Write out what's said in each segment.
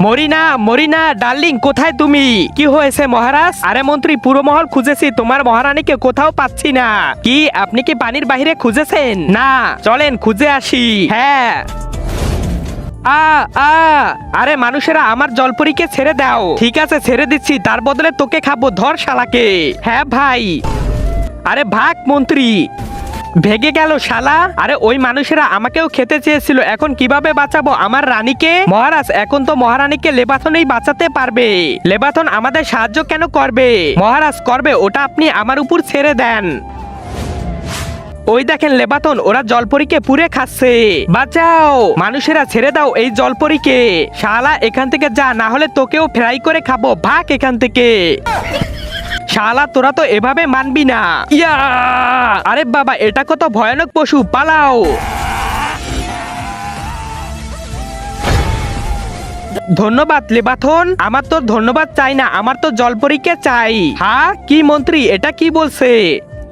মরিনা মরিনা darling, কোথায় তুমি? কি হয়েছে মহারাজ? আরে মন্ত্রী, পুরো মহল খুঁজেছি, তোমার মহারানীকে কোথাও পাচ্ছি না। কি আপনি কি পানির বাহিরে খুঁজেছেন? না, চলেন খুঁজে আসি। হ্যাঁ। আ আ আরে মানুষেরা, আমার জলপরীকে ছেড়ে দাও। ঠিক আছে, ছেড়ে দিচ্ছি, তার বদলে তোকে খাবো, ধর শালাকে। হ্যাঁ ভাই। আরে ভাগ মন্ত্রী। ভেগে গেল শালা। আরে ওই মানুষেরা আমাকেও খেতে চেয়েছিল, এখন কিভাবে বাঁচাবো আমার রানীকে? মহারাজ, এখন তো মহারানীকে লেবাথনই বাঁচাতে পারবে। লেবাথন আমাদের সাহায্য কেন করবে? মহারাজ করবে, ওটা আপনি আমার উপর ছেড়ে দেন। ওই দেখেন লেবাথন, ওরা জলপরীকে পুড়ে খাচ্ছে। বাঁচাও মানুষেরা, ছেড়ে দাও এই জলপরীকে। শালা এখান থেকে যা, না হলে তোকেও ফ্রাই করে খাবো, ভাগ এখান থেকে। শালা তোরা তো এভাবে মানবি না। ইয়া! আরে বাবা, এটা কত ভয়ানক পশু, পালাও। ধন্যবাদ লেবাথন, আমার তো ধন্যবাদ চাই না, আমার তো জলপরীকে চাই। হ্যাঁ কি মন্ত্রী, এটা কি বলছে?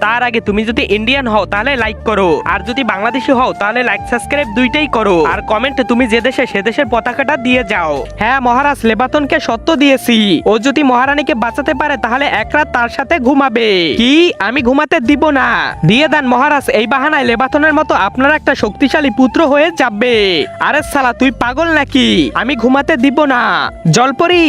তার আগে তুমি যদি ইন্ডিয়ান হও তাহলে লাইক করো, আর যদি বাংলাদেশি হও তাহলে লাইক সাবস্ক্রাইব দুইটাই করো, আর কমেন্টে তুমি যে দেশে সে দেশের পতাকাটা দিয়ে যাও। হ্যাঁ মহারাজ, লেবাথনকে সত্য দিয়েছি, ও যদি মহারানীকে বাঁচাতে পারে তাহলে এক রাত তার সাথে ঘুমাবে। কি? আমি ঘুমাতে দিব না। দিয়ে দেন মহারাজ, এই বাহানায় লেবাথনের মতো আপনার একটা শক্তিশালী পুত্র হয়ে যাবে। আরে শালা তুই পাগল নাকি? আমি ঘুমাতে দিব না। জলপরি